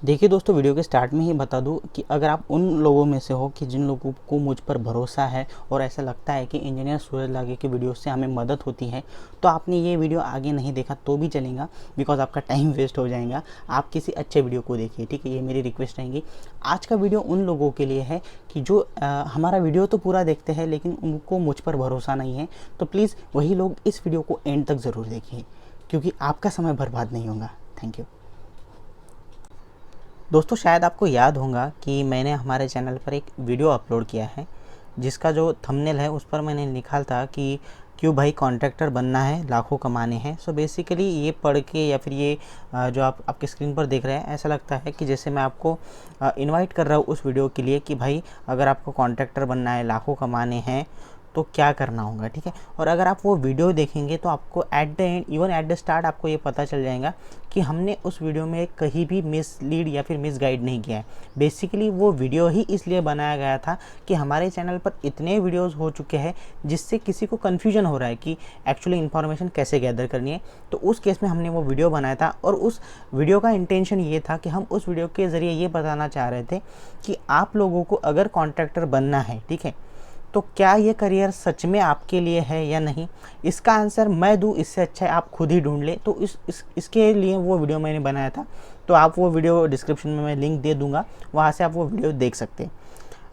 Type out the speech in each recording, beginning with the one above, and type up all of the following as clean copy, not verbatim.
देखिए दोस्तों, वीडियो के स्टार्ट में ही बता दूं कि अगर आप उन लोगों में से हो कि जिन लोगों को मुझ पर भरोसा है और ऐसा लगता है कि इंजीनियर सूरज लागे की वीडियो से हमें मदद होती है, तो आपने ये वीडियो आगे नहीं देखा तो भी चलेगा, बिकॉज आपका टाइम वेस्ट हो जाएगा। आप किसी अच्छे वीडियो को देखिए, ठीक है, ये मेरी रिक्वेस्ट रहेंगी। आज का वीडियो उन लोगों के लिए है कि जो हमारा वीडियो तो पूरा देखते हैं लेकिन उनको मुझ पर भरोसा नहीं है, तो प्लीज़ वही लोग इस वीडियो को एंड तक ज़रूर देखिए, क्योंकि आपका समय बर्बाद नहीं होगा। Thank you. दोस्तों, शायद आपको याद होगा कि मैंने हमारे चैनल पर एक वीडियो अपलोड किया है जिसका जो थंबनेल है उस पर मैंने लिखा था कि क्यों भाई कॉन्ट्रैक्टर बनना है, लाखों कमाने हैं। सो बेसिकली ये पढ़ के या फिर ये जो आप आपके स्क्रीन पर देख रहे हैं, ऐसा लगता है कि जैसे मैं आपको इनवाइट कर रहा हूँ उस वीडियो के लिए कि भाई अगर आपको कॉन्ट्रैक्टर बनना है, लाखों कमाने हैं, तो क्या करना होगा, ठीक है। और अगर आप वो वीडियो देखेंगे तो आपको at the end, even at the start, आपको ये पता चल जाएगा कि हमने उस वीडियो में कहीं भी मिसलीड या फिर मिसगाइड नहीं किया है। बेसिकली वो वीडियो ही इसलिए बनाया गया था कि हमारे चैनल पर इतने वीडियोस हो चुके हैं जिससे किसी को कन्फ्यूजन हो रहा है कि एक्चुअली इन्फॉर्मेशन कैसे गैदर करनी है। तो उस केस में हमने वो वीडियो बनाया था और उस वीडियो का इंटेंशन ये था कि हम उस वीडियो के ज़रिए ये बताना चाह रहे थे कि आप लोगों को अगर कॉन्ट्रैक्टर बनना है, ठीक है, तो क्या ये करियर सच में आपके लिए है या नहीं। इसका आंसर मैं दूं, इससे अच्छा है आप खुद ही ढूंढ ले। तो इसके लिए वो वीडियो मैंने बनाया था, तो आप वो वीडियो डिस्क्रिप्शन में मैं लिंक दे दूंगा, वहाँ से आप वो वीडियो देख सकते हैं।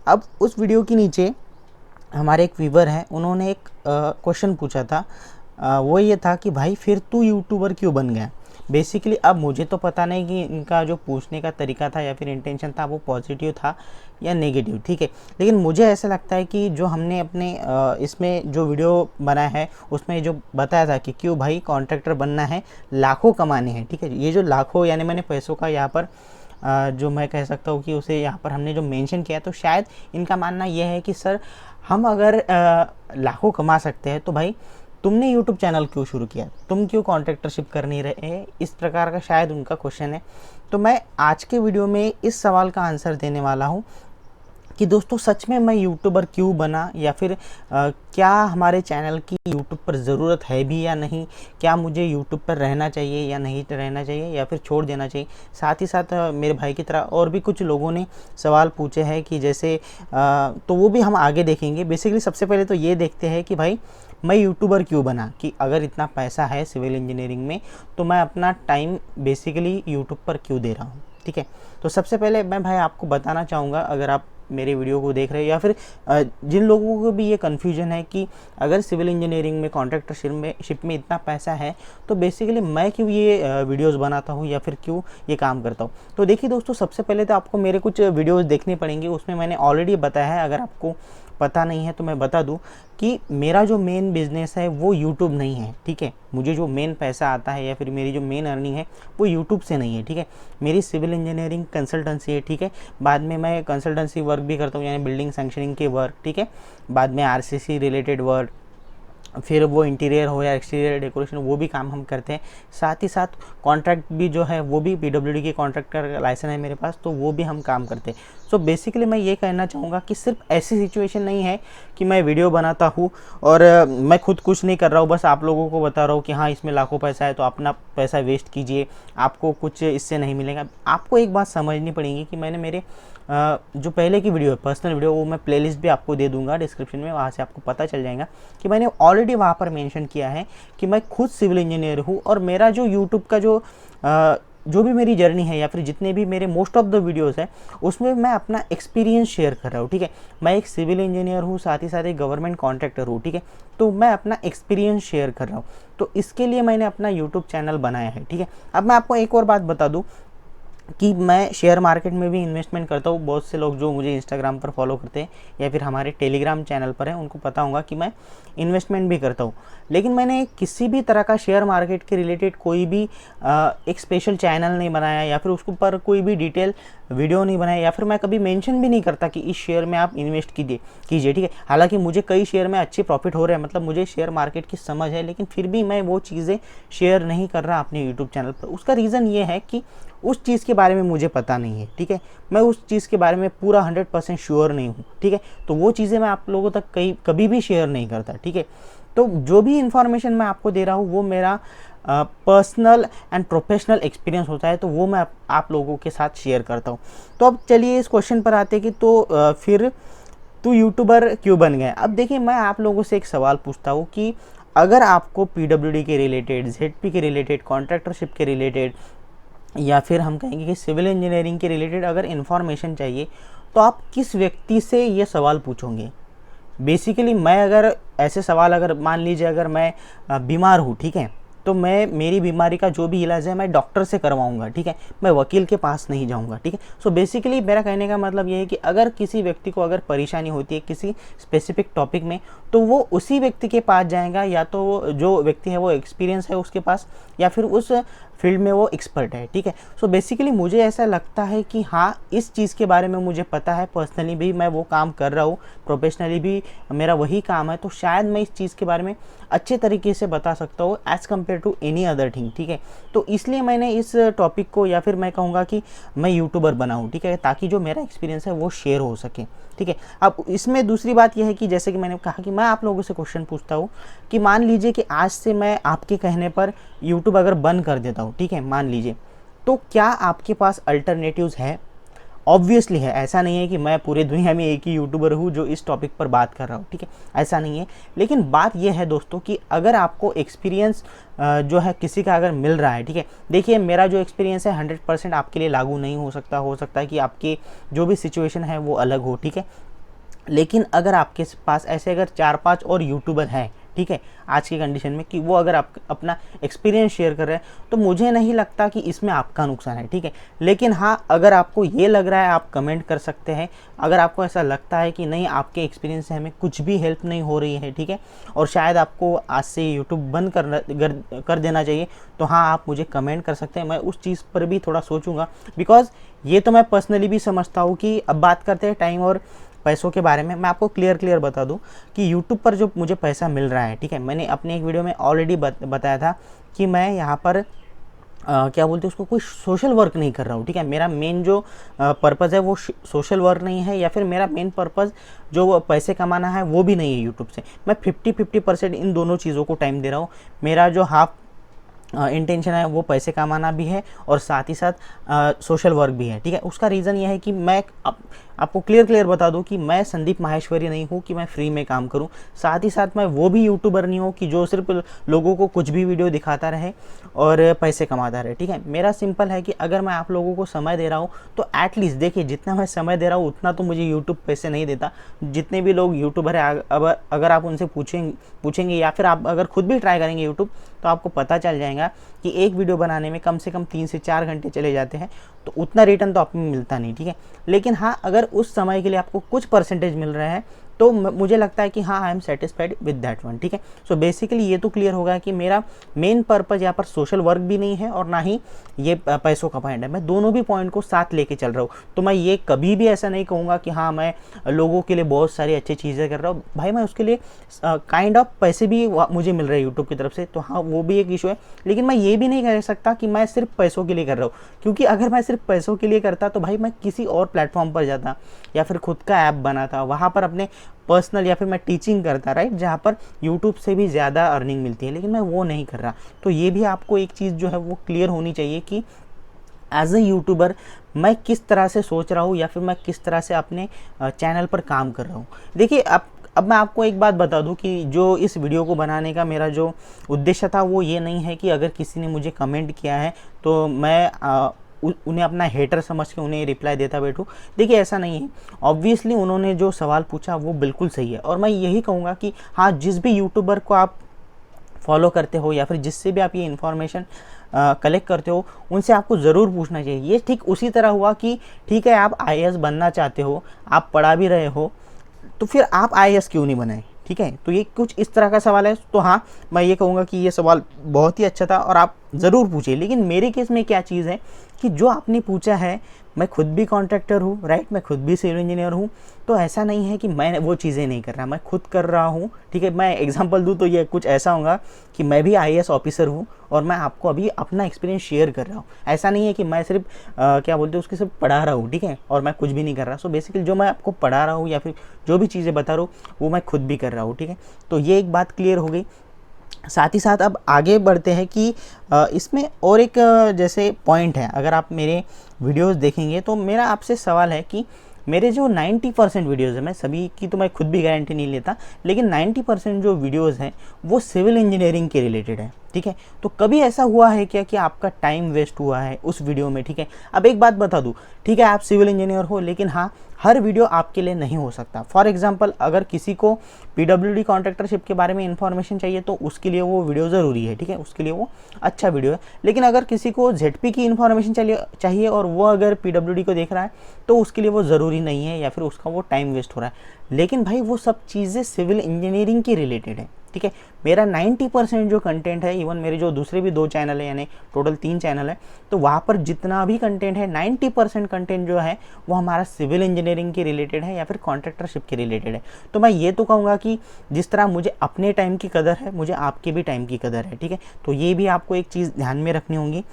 अब उस वीडियो के नीचे हमारे एक व्यूवर हैं, उन्होंने एक क्वेश्चन पूछा था। वो ये था कि भाई फिर तू यूट्यूबर क्यों बन गया। बेसिकली अब मुझे तो पता नहीं कि इनका जो पूछने का तरीका था या फिर इंटेंशन था वो पॉजिटिव था या नेगेटिव, ठीक है, लेकिन मुझे ऐसा लगता है कि जो हमने अपने इसमें जो वीडियो बनाया है उसमें जो बताया था कि क्यों भाई कॉन्ट्रैक्टर बनना है, लाखों कमाने हैं, ठीक है। ये जो लाखों यानी मैंने पैसों का यहाँ पर जो मैं कह सकता हूँ कि उसे यहाँ पर हमने जो मेंशन किया, तो शायद इनका मानना यह है कि सर हम अगर लाखों कमा सकते हैं तो भाई तुमने यूट्यूब चैनल क्यों शुरू किया, तुम क्यों कॉन्ट्रैक्टरशिप कर नहीं रहे, इस प्रकार का शायद उनका क्वेश्चन है। तो मैं आज के वीडियो में इस सवाल का आंसर देने वाला हूँ कि दोस्तों सच में मैं यूट्यूबर क्यों बना, या फिर क्या हमारे चैनल की यूट्यूब पर ज़रूरत है भी या नहीं, क्या मुझे यूट्यूब पर रहना चाहिए या नहीं रहना चाहिए, या फिर छोड़ देना चाहिए। साथ ही साथ मेरे भाई की तरह और भी कुछ लोगों ने सवाल पूछे हैं कि जैसे तो वो भी हम आगे देखेंगे। बेसिकली सबसे पहले तो ये देखते हैं कि भाई मैं यूट्यूबर क्यों बना, कि अगर इतना पैसा है सिविल इंजीनियरिंग में तो मैं अपना टाइम बेसिकली यूट्यूब पर क्यों दे रहा हूँ, ठीक है। तो सबसे पहले मैं भाई आपको बताना चाहूँगा, अगर आप मेरे वीडियो को देख रहे हो या फिर जिन लोगों को भी ये कन्फ्यूजन है कि अगर सिविल इंजीनियरिंग में कॉन्ट्रैक्टरशिप में इतना पैसा है तो बेसिकली मैं क्यों ये वीडियोस बनाता हूँ या फिर क्यों ये काम करता हूँ। तो देखिए दोस्तों, सबसे पहले तो आपको मेरे कुछ वीडियोस देखने पड़ेंगे, उसमें मैंने ऑलरेडी बताया है। अगर आपको पता नहीं है तो मैं बता दूं कि मेरा जो मेन बिज़नेस है वो यूट्यूब नहीं है, ठीक है। मुझे जो मेन पैसा आता है या फिर मेरी जो मेन अर्निंग है वो यूट्यूब से नहीं है, ठीक है। मेरी सिविल इंजीनियरिंग कंसल्टेंसी है, ठीक है। बाद में मैं कंसल्टेंसी वर्क भी करता हूँ, यानी बिल्डिंग सैंक्शनिंग के वर्क, ठीक है। बाद में आरसीसी रिलेटेड वर्क, फिर वो इंटीरियर हो या एक्सटीरियर डेकोरेशन, वो भी काम हम करते हैं। साथ ही साथ कॉन्ट्रैक्ट भी जो है वो भी पीडब्ल्यूडी के कॉन्ट्रैक्टर का लाइसेंस है मेरे पास, तो वो भी हम काम करते हैं। सो बेसिकली मैं ये कहना चाहूँगा कि सिर्फ ऐसी सिचुएशन नहीं है कि मैं वीडियो बनाता हूँ और मैं खुद कुछ नहीं कर रहा हूँ, बस आप लोगों को बता रहा हूँ कि हाँ इसमें लाखों पैसा है तो अपना पैसा वेस्ट कीजिए, आपको कुछ इससे नहीं मिलेगा। आपको एक बात समझनी पड़ेगी कि मैंने मेरे जो पहले की वीडियो है, पर्सनल वीडियो, वो मैं प्लेलिस्ट भी आपको दे दूंगा डिस्क्रिप्शन में, वहाँ से आपको पता चल जाएगा कि मैंने ऑलरेडी वहाँ पर मेंशन किया है कि मैं खुद सिविल इंजीनियर हूँ और मेरा जो यूट्यूब का जो भी मेरी जर्नी है या फिर जितने भी मेरे मोस्ट ऑफ द वीडियोस हैं उसमें मैं अपना एक्सपीरियंस शेयर कर रहा हूँ, ठीक है। मैं एक सिविल इंजीनियर हूँ, साथ ही साथ एक गवर्नमेंट कॉन्ट्रैक्टर हूँ, ठीक है। तो मैं अपना एक्सपीरियंस शेयर कर रहा हूँ, तो इसके लिए मैंने अपना यूट्यूब चैनल बनाया है, ठीक है। अब मैं आपको एक और बात बता दूँ कि मैं शेयर मार्केट में भी इन्वेस्टमेंट करता हूँ। बहुत से लोग जो मुझे इंस्टाग्राम पर फॉलो करते हैं या फिर हमारे टेलीग्राम चैनल पर हैं उनको पता होगा कि मैं इन्वेस्टमेंट भी करता हूँ, लेकिन मैंने किसी भी तरह का शेयर मार्केट के रिलेटेड कोई भी एक स्पेशल चैनल नहीं बनाया या फिर उसके ऊपर कोई भी डिटेल वीडियो नहीं बनाया, या फिर मैं कभी मेंशन भी नहीं करता कि इस शेयर में आप इन्वेस्ट कीजिए, ठीक है। हालांकि मुझे कई शेयर में अच्छे प्रॉफिट हो रहे हैं, मतलब मुझे शेयर मार्केट की समझ है, लेकिन फिर भी मैं वो चीज़ें शेयर नहीं कर रहा अपने यूट्यूब चैनल पर। उसका रीज़न ये है कि उस चीज़ के बारे में मुझे पता नहीं है, ठीक है। मैं उस चीज़ के बारे में पूरा 100% श्योर नहीं हूँ, ठीक है। तो वो चीज़ें मैं आप लोगों तक कभी भी शेयर नहीं करता, ठीक है। तो जो भी इन्फॉर्मेशन मैं आपको दे रहा हूँ वो मेरा पर्सनल एंड प्रोफेशनल एक्सपीरियंस होता है, तो वो मैं आप लोगों के साथ शेयर करता हूँ। तो अब चलिए इस क्वेश्चन पर आते हैं कि तो फिर तू यूट्यूबर क्यों बन गया। अब देखिए, मैं आप लोगों से एक सवाल पूछता हूँ कि अगर आपको पीडब्ल्यूडी के रिलेटेड, जेडपी के रिलेटेड, कॉन्ट्रैक्टरशिप के रिलेटेड, या फिर हम कहेंगे कि सिविल इंजीनियरिंग के रिलेटेड अगर इन्फॉर्मेशन चाहिए, तो आप किस व्यक्ति से ये सवाल पूछोगे। बेसिकली मैं अगर ऐसे सवाल, अगर मान लीजिए अगर मैं बीमार हूँ, ठीक है, तो मैं मेरी बीमारी का जो भी इलाज है मैं डॉक्टर से करवाऊंगा, ठीक है, मैं वकील के पास नहीं जाऊंगा, ठीक है। सो बेसिकली मेरा कहने का मतलब ये है कि अगर किसी व्यक्ति को अगर परेशानी होती है किसी स्पेसिफिक टॉपिक में, तो वो उसी व्यक्ति के पास जाएगा, या तो जो व्यक्ति है वो एक्सपीरियंस है उसके पास, या फिर उस फील्ड में वो एक्सपर्ट है, ठीक है। सो बेसिकली मुझे ऐसा लगता है कि हाँ, इस चीज़ के बारे में मुझे पता है, पर्सनली भी मैं वो काम कर रहा हूँ, प्रोफेशनली भी मेरा वही काम है, तो शायद मैं इस चीज़ के बारे में अच्छे तरीके से बता सकता हूँ as compare to any other thing, ठीक है। तो इसलिए मैंने इस टॉपिक को, या फिर मैं कहूँगा कि मैं यूट्यूबर बनाऊँ, ठीक है, ताकि जो मेरा एक्सपीरियंस है वो शेयर हो सके, ठीक है। अब इसमें दूसरी बात यह है कि जैसे कि मैंने कहा कि मैं आप लोगों से क्वेश्चन पूछता हूँ कि मान लीजिए कि आज से मैं आपके कहने पर यूट्यूब अगर बंद कर देता हूँ, ठीक है, मान लीजिए, तो क्या आपके पास अल्टरनेटिव्स है? ऑब्वियसली है, ऐसा नहीं है कि मैं पूरे दुनिया में एक ही यूट्यूबर हूँ जो इस टॉपिक पर बात कर रहा हूँ, ठीक है, ऐसा नहीं है। लेकिन बात यह है दोस्तों कि अगर आपको एक्सपीरियंस जो है किसी का अगर मिल रहा है, ठीक है, देखिए मेरा जो एक्सपीरियंस है 100% आपके लिए लागू नहीं हो सकता है कि आपकी जो भी सिचुएशन है वो अलग हो, ठीक है। लेकिन अगर आपके पास ऐसे अगर 4-5 और यूट्यूबर हैं, ठीक है, आज की कंडीशन में, कि वो अगर आप अपना एक्सपीरियंस शेयर कर रहे हैं, तो मुझे नहीं लगता कि इसमें आपका नुकसान है, ठीक है। लेकिन हाँ, अगर आपको ये लग रहा है, आप कमेंट कर सकते हैं। अगर आपको ऐसा लगता है कि नहीं, आपके एक्सपीरियंस से हमें कुछ भी हेल्प नहीं हो रही है, ठीक है, और शायद आपको आज से यूट्यूब बंद कर देना चाहिए, तो हाँ, आप मुझे कमेंट कर सकते हैं। मैं उस चीज़ पर भी थोड़ा सोचूंगा, बिकॉज ये तो मैं पर्सनली भी समझता हूँ कि अब बात करते हैं टाइम और पैसों के बारे में। मैं आपको क्लियर बता दूं कि यूट्यूब पर जो मुझे पैसा मिल रहा है, ठीक है, मैंने अपने एक वीडियो में ऑलरेडी बताया था कि मैं यहाँ पर क्या बोलते हैं उसको, कोई सोशल वर्क नहीं कर रहा हूँ, ठीक है। मेरा मेन जो पर्पज़ है वो सोशल वर्क नहीं है, या फिर मेरा मेन पर्पज़ जो पैसे कमाना है वो भी नहीं है यूट्यूब से। मैं 50-50% इन दोनों चीज़ों को टाइम दे रहा हूँ। मेरा जो हाफ इंटेंशन है वो पैसे कमाना भी है, और साथ ही साथ सोशल वर्क भी है, ठीक है। उसका रीज़न ये है कि मैं आपको क्लियर बता दूं कि मैं संदीप माहेश्वरी नहीं हूं कि मैं फ्री में काम करूं। साथ ही साथ मैं वो भी यूट्यूबर नहीं हूं कि जो सिर्फ लोगों को कुछ भी वीडियो दिखाता रहे और पैसे कमाता रहे, ठीक है। मेरा सिंपल है कि अगर मैं आप लोगों को समय दे रहा हूँ, तो एटलीस्ट देखिए, जितना मैं समय दे रहा हूँ उतना तो मुझे यूट्यूब पैसे नहीं देता। जितने भी लोग यूट्यूबर है, अगर आप उनसे पूछेंगे या फिर आप अगर खुद भी ट्राई करेंगे यूट्यूब, तो आपको पता चल जाएगा कि एक वीडियो बनाने में कम से कम 3 से 4 घंटे चले जाते हैं, तो उतना रिटर्न तो आपको मिलता नहीं, ठीक है। लेकिन हाँ, अगर उस समय के लिए आपको कुछ परसेंटेज मिल रहा है, तो मुझे लगता है कि हाँ, I am satisfied with that one, ठीक है। सो बेसिकली ये तो क्लियर होगा कि मेरा मेन पर्पज़ यहाँ पर सोशल वर्क भी नहीं है, और ना ही ये पैसों का पॉइंट है। मैं दोनों भी पॉइंट को साथ लेके चल रहा हूँ। तो मैं ये कभी भी ऐसा नहीं कहूँगा कि हाँ, मैं लोगों के लिए बहुत सारी अच्छी चीज़ें कर रहा हूँ। भाई, मैं उसके लिए काइंड ऑफ पैसे भी मुझे मिल रहे हैं यूट्यूब की तरफ से, तो हाँ, वो भी एक इशू है। लेकिन मैं ये भी नहीं कह सकता कि मैं सिर्फ पैसों के लिए कर रहा हूँ, क्योंकि अगर मैं सिर्फ पैसों के लिए करता तो भाई मैं किसी और प्लेटफॉर्म पर जाता, या फिर खुद का ऐप बनाता, वहाँ पर अपने पर्सनल, या फिर मैं टीचिंग करता, राइट, जहाँ पर यूट्यूब से भी ज़्यादा अर्निंग मिलती है। लेकिन मैं वो नहीं कर रहा। तो ये भी आपको एक चीज़ जो है वो क्लियर होनी चाहिए कि एज ए यूट्यूबर मैं किस तरह से सोच रहा हूँ, या फिर मैं किस तरह से अपने चैनल पर काम कर रहा हूँ। देखिए, अब मैं आपको एक बात बता दूं कि जो इस वीडियो को बनाने का मेरा जो उद्देश्य था वो ये नहीं है कि अगर किसी ने मुझे कमेंट किया है तो मैं उन्हें अपना हेटर समझ के उन्हें रिप्लाई देता बैठूं। देखिए, ऐसा नहीं है। ऑब्वियसली उन्होंने जो सवाल पूछा वो बिल्कुल सही है, और मैं यही कहूँगा कि हाँ, जिस भी यूट्यूबर को आप फॉलो करते हो, या फिर जिससे भी आप ये इन्फॉर्मेशन कलेक्ट करते हो, उनसे आपको ज़रूर पूछना चाहिए। ये ठीक उसी तरह हुआ कि ठीक है, आप IAS बनना चाहते हो, आप पढ़ा भी रहे हो, तो फिर आप IAS क्यों नहीं बनाए, ठीक है। तो ये कुछ इस तरह का सवाल है। तो हाँ, मैं ये कहूँगा कि ये सवाल बहुत ही अच्छा था और आप ज़रूर पूछिए। लेकिन मेरे केस में क्या चीज़ है कि जो आपने पूछा है, मैं खुद भी कॉन्ट्रैक्टर हूँ, राइट, मैं खुद भी सिविल इंजीनियर हूँ। तो ऐसा नहीं है कि मैं वो चीज़ें नहीं कर रहा, मैं खुद कर रहा हूँ, ठीक है। मैं एग्जांपल दूँ तो ये कुछ ऐसा होगा कि मैं भी आईएएस ऑफिसर हूँ और मैं आपको अभी अपना एक्सपीरियंस शेयर कर रहा हूँ। ऐसा नहीं है कि मैं सिर्फ क्या बोलते हैं उसके सिर्फ पढ़ा रहा हूँ, ठीक है, और मैं कुछ भी नहीं कर रहा। सो बेसिकली जो मैं आपको पढ़ा रहा हूँ या फिर जो भी चीज़ें बता रहा हूँ वो मैं खुद भी कर रहा हूँ, ठीक है। तो ये एक बात क्लियर हो गई। साथ ही साथ अब आगे बढ़ते हैं कि इसमें और एक जैसे पॉइंट है, अगर आप मेरे वीडियोस देखेंगे तो मेरा आपसे सवाल है कि मेरे जो 90% वीडियोज़ है, मैं सभी की तो मैं खुद भी गारंटी नहीं लेता, लेकिन 90% जो वीडियोज़ हैं वो सिविल इंजीनियरिंग के रिलेटेड है, ठीक है। तो कभी ऐसा हुआ है क्या कि आपका टाइम वेस्ट हुआ है उस वीडियो में, ठीक है। अब एक बात बता दूँ, ठीक है, आप सिविल इंजीनियर हो, लेकिन हाँ, हर वीडियो आपके लिए नहीं हो सकता। फॉर एग्जांपल अगर किसी को पीडब्ल्यूडी कॉन्ट्रैक्टरशिप के बारे में इन्फॉर्मेशन चाहिए तो उसके लिए वो वीडियो ज़रूरी है, ठीक है, उसके लिए वो अच्छा वीडियो है। लेकिन अगर किसी को जेडपी की इन्फॉर्मेशन चाहिए और वो अगर पीडब्ल्यूडी को देख रहा है तो उसके लिए वो ज़रूरी नहीं है, या फिर उसका वो टाइम वेस्ट हो रहा है। लेकिन भाई वो सब चीज़ें सिविल इंजीनियरिंग के रिलेटेड है, ठीक है। मेरा 90% जो कंटेंट है, इवन मेरे जो दूसरे भी 2 चैनल है, यानी टोटल 3 चैनल है, तो वहाँ पर जितना भी कंटेंट है 90% कंटेंट जो है वो हमारा सिविल इंजीनियरिंग के रिलेटेड है या फिर कॉन्ट्रैक्टरशिप के रिलेटेड है। तो मैं ये तो कहूँगा कि जिस तरह मुझे अपने टाइम की कदर है, मुझे आपके भी टाइम की कदर है, ठीक है। तो ये भी आपको एक चीज़ ध्यान में रखनी होगी।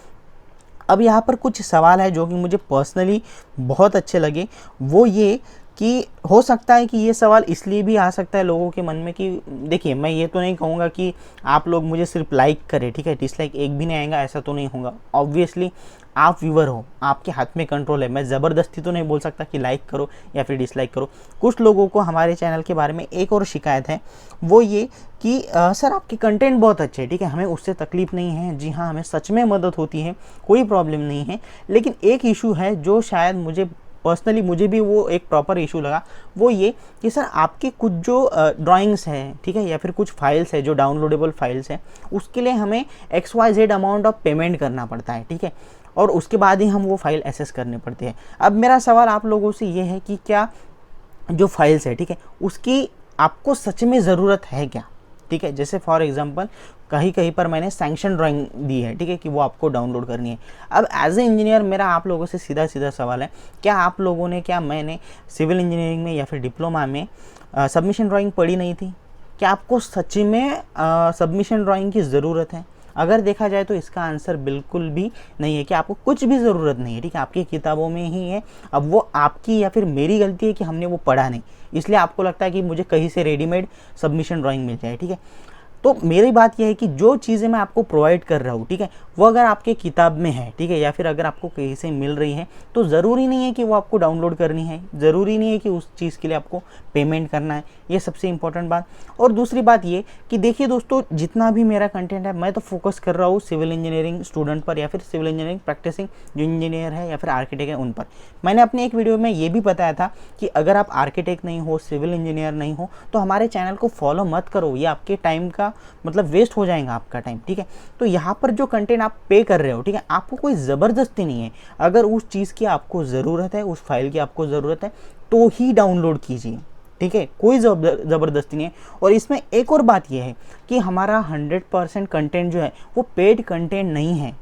अब यहाँ पर कुछ सवाल है जो कि मुझे पर्सनली बहुत अच्छे लगे, वो ये कि हो सकता है कि ये सवाल इसलिए भी आ सकता है लोगों के मन में कि देखिए, मैं ये तो नहीं कहूँगा कि आप लोग मुझे सिर्फ लाइक करें, ठीक है, डिसलाइक एक भी नहीं आएगा, ऐसा तो नहीं होगा। ऑब्वियसली आप व्यूवर हो, आपके हाथ में कंट्रोल है। मैं ज़बरदस्ती तो नहीं बोल सकता कि लाइक करो या फिर डिसलाइक करो। कुछ लोगों को हमारे चैनल के बारे में एक और शिकायत है, वो ये कि सर आपके कंटेंट बहुत अच्छे हैं, ठीक है, हमें उससे तकलीफ़ नहीं है, जी हाँ, हमें सच में मदद होती है, कोई प्रॉब्लम नहीं है। लेकिन एक इशू है जो शायद मुझे पर्सनली, मुझे भी वो एक प्रॉपर इशू लगा, वो ये कि सर आपके कुछ जो ड्राइंग्स हैं, ठीक है, या फिर कुछ फाइल्स है जो डाउनलोडेबल फाइल्स हैं, उसके लिए हमें XYZ अमाउंट ऑफ पेमेंट करना पड़ता है, ठीक है, और उसके बाद ही हम वो फाइल एक्सेस करने पड़ते हैं। अब मेरा सवाल आप लोगों से ये है कि क्या जो फाइल्स है, ठीक है, उसकी आपको सच में ज़रूरत है क्या, ठीक है। जैसे फॉर एग्जांपल कहीं कहीं पर मैंने सैंक्शन ड्राइंग दी है, ठीक है, कि वो आपको डाउनलोड करनी है। अब एज ए इंजीनियर मेरा आप लोगों से सीधा सीधा सवाल है, क्या आप लोगों ने, क्या मैंने सिविल इंजीनियरिंग में या फिर डिप्लोमा में सबमिशन ड्राइंग पढ़ी नहीं थी? क्या आपको सच में सबमिशन ड्राइंग की ज़रूरत है? अगर देखा जाए तो इसका आंसर बिल्कुल भी नहीं है कि आपको कुछ भी ज़रूरत नहीं है, ठीक है, आपकी किताबों में ही है। अब वो आपकी या फिर मेरी गलती है कि हमने वो पढ़ा नहीं, इसलिए आपको लगता है कि मुझे कहीं से रेडीमेड सबमिशन ड्राइंग मिल जाए, ठीक है। तो मेरी बात यह है कि जो चीज़ें मैं आपको प्रोवाइड कर रहा हूँ, ठीक है, वो अगर आपके किताब में है, ठीक है, या फिर अगर आपको कहीं से मिल रही है, तो ज़रूरी नहीं है कि वो आपको डाउनलोड करनी है, ज़रूरी नहीं है कि उस चीज़ के लिए आपको पेमेंट करना है। ये सबसे इम्पोर्टेंट बात। और दूसरी बात ये कि देखिए दोस्तों, जितना भी मेरा कंटेंट है, मैं तो फोकस कर रहा हूँ सिविल इंजीनियरिंग स्टूडेंट पर, या फिर सिविल इंजीनियरिंग प्रैक्टिसिंग जो इंजीनियर है या फिर आर्किटेक्ट है उन पर। मैंने अपने एक वीडियो में ये भी बताया था कि अगर आप आर्किटेक्ट नहीं हो, सिविल इंजीनियर नहीं हो, तो हमारे चैनल को फॉलो मत करो, ये आपके टाइम का मतलब वेस्ट हो जाएगा आपका टाइम, ठीक है। तो यहाँ पर जो कंटेंट आप पे कर रहे हो, ठीक है, आपको कोई ज़बरदस्ती नहीं है। अगर उस चीज़ की आपको ज़रूरत है, उस फाइल की आपको ज़रूरत है, तो ही डाउनलोड कीजिए, ठीक है, कोई ज़बरदस्ती नहीं है। और इसमें एक और बात यह है कि हमारा 100% कंटेंट जो है वो पेड कंटेंट नहीं है।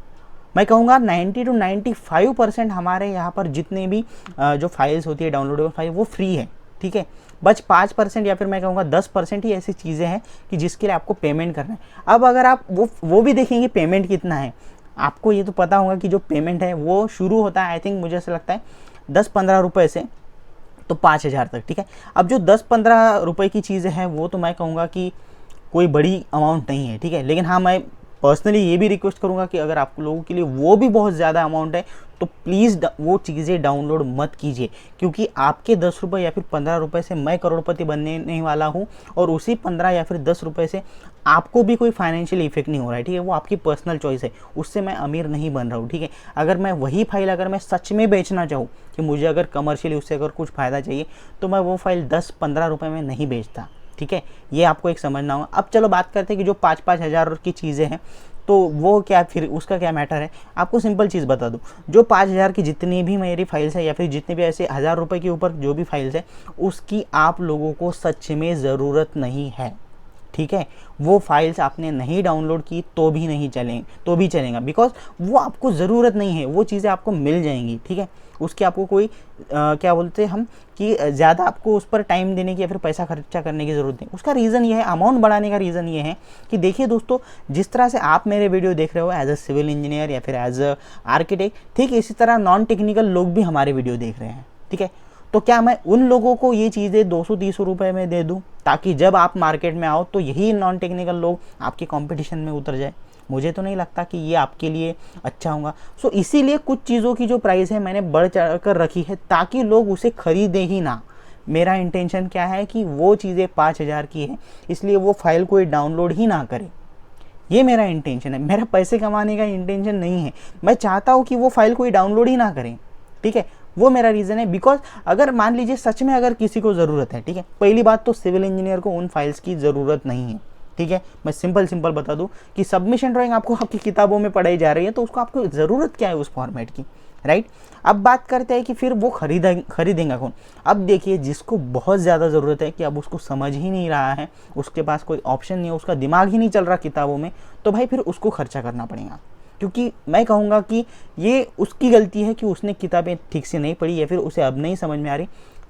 मैं कहूँगा 90 to 95% हमारे यहाँ पर जितने भी जो फाइल्स होती है डाउनलोडेबल फाइल, वो फ्री है, ठीक है। बस 5% या फिर मैं कहूँगा 10% ही ऐसी चीज़ें हैं कि जिसके लिए आपको पेमेंट करना है। अब अगर आप वो भी देखेंगे पेमेंट कितना है, आपको ये तो पता होगा कि जो पेमेंट है वो शुरू होता है, आई थिंक मुझे ऐसा लगता है 10-15 रुपये से तो 5,000 तक, ठीक है। अब जो 10-15 रुपये की चीज़ें हैं वो तो मैं कहूँगा कि कोई बड़ी अमाउंट नहीं है, ठीक है। लेकिन हाँ, मैं पर्सनली ये भी रिक्वेस्ट करूँगा कि अगर आप लोगों के लिए वो भी बहुत ज़्यादा अमाउंट है तो प्लीज़ वो चीज़ें डाउनलोड मत कीजिए, क्योंकि आपके 10 रुपये या फिर 15 रुपये से मैं करोड़पति बनने वाला हूँ, और उसी 15 या फिर 10 रुपये से आपको भी कोई फाइनेंशियल इफेक्ट नहीं हो रहा है, ठीक है। वो आपकी पर्सनल चॉइस है, उससे मैं अमीर नहीं बन रहा हूँ, ठीक है। अगर मैं वही फाइल अगर मैं सच में बेचना चाहूँ कि मुझे अगर कमर्शियली उससे अगर कुछ फ़ायदा चाहिए, तो मैं वो फाइल 10-15 रुपये में नहीं बेचता, ठीक है। ये आपको एक समझना होगा। अब चलो बात करते हैं कि जो 5-5 हज़ार की चीज़ें हैं, तो वो क्या, फिर उसका क्या मैटर है। आपको सिंपल चीज़ बता दूँ, जो 5,000 की जितनी भी मेरी फाइल्स है या फिर जितने भी ऐसे 1,000 रुपये के ऊपर जो भी फाइल्स है, उसकी आप लोगों को सच में ज़रूरत नहीं है, ठीक है। वो फाइल्स आपने नहीं डाउनलोड की तो भी नहीं चलेगा, बिकॉज वो आपको ज़रूरत नहीं है, वो चीज़ें आपको मिल जाएंगी, ठीक है। उसकी आपको कोई क्या बोलते हैं हम कि ज़्यादा आपको उस पर टाइम देने की या फिर पैसा खर्चा करने की ज़रूरत नहीं। उसका रीज़न ये है, अमाउंट बढ़ाने का रीज़न ये है कि देखिए दोस्तों, जिस तरह से आप मेरे वीडियो देख रहे हो एज अ सिविल इंजीनियर या फिर एज अ आर्किटेक्ट, ठीक इसी तरह नॉन टेक्निकल लोग भी हमारे वीडियो देख रहे हैं, ठीक है। तो क्या मैं उन लोगों को ये चीज़ें 200-300 रुपये में दे दूँ ताकि जब आप मार्केट में आओ तो यही नॉन टेक्निकल लोग आपके कंपटीशन में उतर जाए? मुझे तो नहीं लगता कि ये आपके लिए अच्छा होगा। सो इसीलिए कुछ चीज़ों की जो प्राइस है मैंने बढ़ चढ़ कर रखी है ताकि लोग उसे खरीदें ही ना। मेरा इंटेंशन क्या है कि वो चीज़ें 5,000 की है इसलिए वो फाइल कोई डाउनलोड ही ना करे। ये मेरा इंटेंशन है, मेरा पैसे कमाने का इंटेंशन नहीं है। मैं चाहता हूँ कि वो फाइल कोई डाउनलोड ही ना करें, ठीक है। वो मेरा रीज़न है। बिकॉज अगर मान लीजिए सच में अगर किसी को ज़रूरत है, ठीक है, पहली बात तो सिविल इंजीनियर को उन फाइल्स की ज़रूरत नहीं है, ठीक है। मैं सिंपल बता दूं कि सबमिशन ड्राइंग आपको आपकी किताबों में पढ़ाई जा रही है तो उसको आपको ज़रूरत क्या है उस फॉर्मेट की, राइट। अब बात करते हैं कि फिर वो खरीदेंगे कौन। अब देखिए, जिसको बहुत ज़्यादा ज़रूरत है कि अब उसको समझ ही नहीं रहा है, उसके पास कोई ऑप्शन नहीं है, उसका दिमाग ही नहीं चल रहा किताबों में, तो भाई फिर उसको खर्चा करना पड़ेगा। क्योंकि मैं कहूँगा कि ये उसकी गलती है कि उसने किताबें ठीक से नहीं पढ़ी या फिर उसे अब नहीं समझ में आ रही,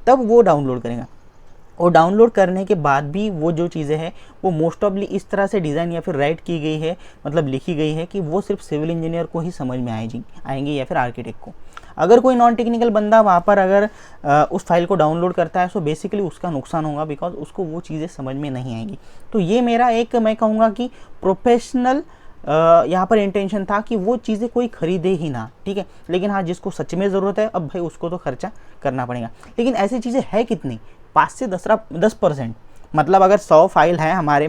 तब वो डाउनलोड करेगा। और डाउनलोड करने के बाद भी वो जो चीज़ें हैं वो मोस्ट ऑफली इस तरह से डिज़ाइन या फिर राइट की गई है, मतलब लिखी गई है कि वो सिर्फ सिविल इंजीनियर को ही समझ में आएंगे या फिर आर्किटेक्ट को। अगर कोई नॉन टेक्निकल बंदा वहाँ पर अगर उस फाइल को डाउनलोड करता है तो बेसिकली उसका नुकसान होगा, बिकॉज उसको वो चीज़ें समझ में नहीं आएंगी। तो ये मेरा एक, मैं कहूँगा कि प्रोफेशनल यहाँ पर इंटेंशन था कि वो चीज़ें कोई खरीदे ही ना, ठीक है। लेकिन हाँ, जिसको सच में ज़रूरत है अब भाई उसको तो खर्चा करना पड़ेगा। लेकिन ऐसी चीज़ें है कितनी? 5 से 10%। मतलब अगर 100 फाइल है हमारे,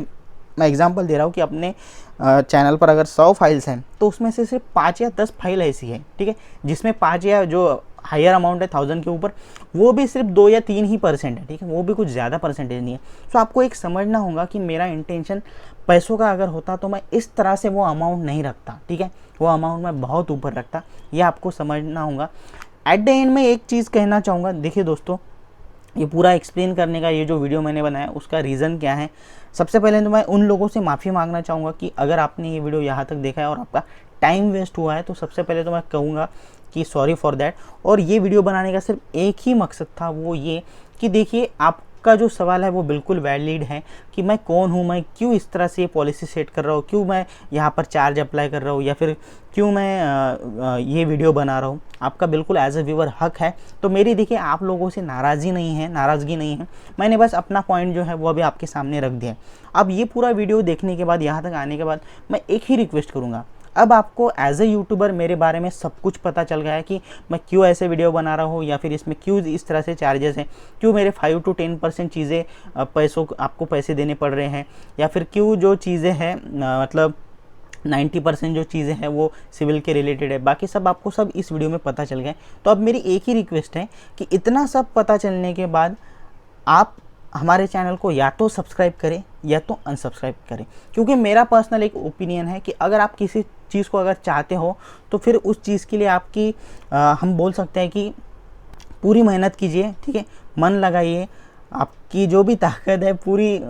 मैं एग्जांपल दे रहा हूँ कि अपने चैनल पर अगर 100 फाइल्स हैं तो उसमें से सिर्फ 5 या 10 फाइल ऐसी है, ठीक है, जिसमें 5 या जो हायर अमाउंट है 1000 के ऊपर, वो भी सिर्फ 2 या 3 ही परसेंट है, ठीक है। वो भी कुछ ज़्यादा परसेंटेज नहीं है। तो आपको एक समझना होगा कि मेरा इंटेंशन पैसों का अगर होता तो मैं इस तरह से वो अमाउंट नहीं रखता, ठीक है। वो अमाउंट मैं बहुत ऊपर रखता, ये आपको समझना होगा। एट द एंड में एक चीज़ कहना चाहूँगा, देखिए दोस्तों, ये पूरा एक्सप्लेन करने का ये जो वीडियो मैंने बनाया उसका रीज़न क्या है। सबसे पहले तो मैं उन लोगों से माफ़ी मांगना चाहूँगा कि अगर आपने ये वीडियो यहाँ तक देखा है और आपका टाइम वेस्ट हुआ है, तो सबसे पहले तो मैं कहूँगा कि सॉरी फॉर दैट। और ये वीडियो बनाने का सिर्फ एक ही मकसद था, वो ये कि देखिए, आपका जो सवाल है वो बिल्कुल वैलिड है कि मैं कौन हूँ, मैं क्यों इस तरह से ये पॉलिसी सेट कर रहा हूँ, क्यों मैं यहाँ पर चार्ज अप्लाई कर रहा हूँ, या फिर क्यों मैं ये वीडियो बना रहा हूँ। आपका बिल्कुल एज ए व्यूअर हक है। तो मेरी देखिए आप लोगों से नाराज़गी नहीं है, मैंने बस अपना पॉइंट जो है वो अभी आपके सामने रख दिया है। अब ये पूरा वीडियो देखने के बाद, यहाँ तक आने के बाद, मैं एक ही रिक्वेस्ट करूँगा, अब आपको एज ए यूट्यूबर मेरे बारे में सब कुछ पता चल गया है कि मैं क्यों ऐसे वीडियो बना रहा हूँ, या फिर इसमें क्यों इस तरह से चार्जेस हैं, क्यों मेरे 5 to 10% चीज़ें आपको पैसे देने पड़ रहे हैं, या फिर क्यों जो चीज़ें हैं मतलब 90% जो चीज़ें हैं वो सिविल के रिलेटेड है। बाकी सब आपको सब इस वीडियो में पता चल गए। तो अब मेरी एक ही रिक्वेस्ट है कि इतना सब पता चलने के बाद आप हमारे चैनल को या तो सब्सक्राइब करें या तो अनसब्सक्राइब करें। क्योंकि मेरा पर्सनल एक ओपिनियन है कि अगर आप किसी चीज़ को अगर चाहते हो तो फिर उस चीज़ के लिए आपकी हम बोल सकते हैं कि पूरी मेहनत कीजिए, ठीक है, मन लगाइए, आपकी जो भी ताकत है पूरी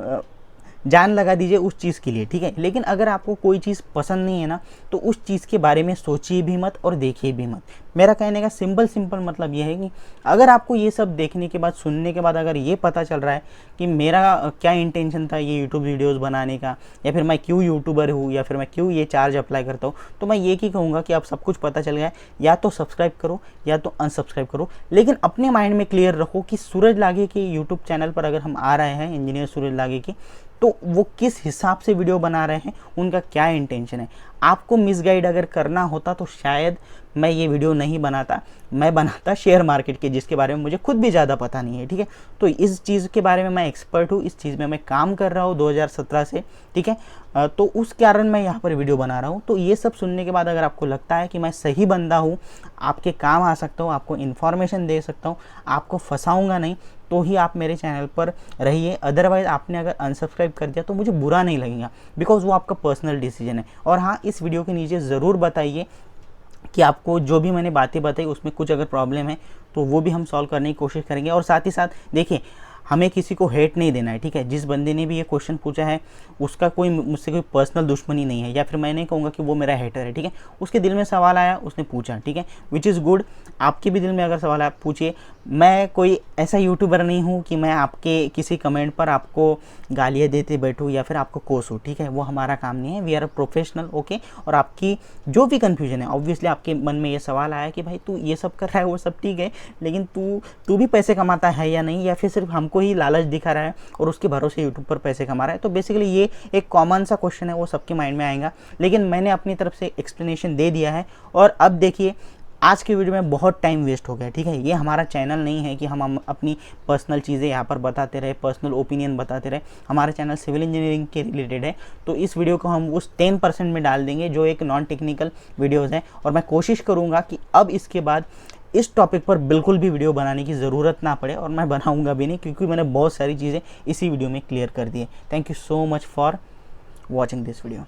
जान लगा दीजिए उस चीज़ के लिए, ठीक है। लेकिन अगर आपको कोई चीज़ पसंद नहीं है ना, तो उस चीज़ के बारे में सोचिए भी मत और देखिए भी मत। मेरा कहने का सिंपल मतलब यह है कि अगर आपको ये सब देखने के बाद, सुनने के बाद अगर ये पता चल रहा है कि मेरा क्या इंटेंशन था ये यूट्यूब वीडियोस बनाने का, या फिर मैं क्यों यूट्यूबर हूँ, या फिर मैं क्यों ये चार्ज अप्लाई करता हूँ, तो मैं ये ही कहूँगा कि आप सब कुछ पता चल गया है, या तो सब्सक्राइब करो या तो अनसब्सक्राइब करो। लेकिन अपने माइंड में क्लियर रखो कि सूरज लागे के यूट्यूब चैनल पर अगर हम आ रहे हैं, इंजीनियर सूरज लागे की, तो वो किस हिसाब से वीडियो बना रहे हैं, उनका क्या इंटेंशन है। आपको मिसगाइड अगर करना होता तो शायद मैं ये वीडियो नहीं बनाता, मैं बनाता शेयर मार्केट के, जिसके बारे में मुझे खुद भी ज़्यादा पता नहीं है, ठीक है। तो इस चीज़ के बारे में मैं एक्सपर्ट हूँ, इस चीज़ में मैं काम कर रहा हूँ 2017 से, ठीक है। तो उस कारण मैं यहाँ पर वीडियो बना रहा हूँ। तो ये सब सुनने के बाद अगर आपको लगता है कि मैं सही बंदा हूँ, आपके काम आ सकता हूँ, आपको इन्फॉर्मेशन दे सकता हूँ, आपको फंसाऊँगा नहीं, तो ही आप मेरे चैनल पर रहिए। अदरवाइज़ आपने अगर अनसब्सक्राइब कर दिया तो मुझे बुरा नहीं लगेगा, बिकॉज वो आपका पर्सनल डिसीजन है। और हाँ, इस वीडियो के नीचे ज़रूर बताइए कि आपको जो भी मैंने बातें बताई उसमें कुछ अगर प्रॉब्लम है तो वो भी हम सॉल्व करने की कोशिश करेंगे। और साथ ही साथ देखिए, हमें किसी को हेट नहीं देना है, ठीक है। जिस बंदे ने भी ये क्वेश्चन पूछा है उसका कोई मुझसे कोई पर्सनल दुश्मनी नहीं है, या फिर मैं नहीं कहूँगा कि वो मेरा हेटर है, ठीक है। उसके दिल में सवाल आया, उसने पूछा, ठीक है, विच इज़ गुड। आपके भी दिल में अगर सवाल आया पूछिए। मैं कोई ऐसा यूट्यूबर नहीं हूँ कि मैं आपके किसी कमेंट पर आपको गालियाँ देते बैठूँ या फिर आपको कोसूँ, ठीक है। वो हमारा काम नहीं है, we are a professional, okay. और आपकी जो भी कन्फ्यूजन है, ऑब्वियसली आपके मन में ये सवाल आया कि भाई तू ये सब कर रहा है, वो सब ठीक है, लेकिन तू भी पैसे कमाता है या नहीं, या फिर सिर्फ हमको ही लालच दिखा रहा है और उसके भरोसे यूट्यूब पर पैसे कमा रहा है। तो बेसिकली ये एक कॉमन सा क्वेश्चन है, वो सबके माइंड में आएगा, लेकिन मैंने अपनी तरफ से एक्सप्लेनेशन दे दिया है। और अब देखिए, आज के वीडियो में बहुत टाइम वेस्ट हो गया, ठीक है। ये हमारा चैनल नहीं है कि हम अपनी पर्सनल चीज़ें यहाँ पर बताते रहे, पर्सनल ओपिनियन बताते रहे। हमारा चैनल सिविल इंजीनियरिंग के रिलेटेड है, तो इस वीडियो को हम उस 10% में डाल देंगे जो एक नॉन टेक्निकल वीडियोज़ हैं। और मैं कोशिश करूँगा कि अब इसके बाद इस टॉपिक पर बिल्कुल भी वीडियो बनाने की ज़रूरत ना पड़े, और मैं बनाऊँगा भी नहीं, क्योंकि मैंने बहुत सारी चीज़ें इसी वीडियो में क्लियर कर दी है। Thank you so much for watching this video.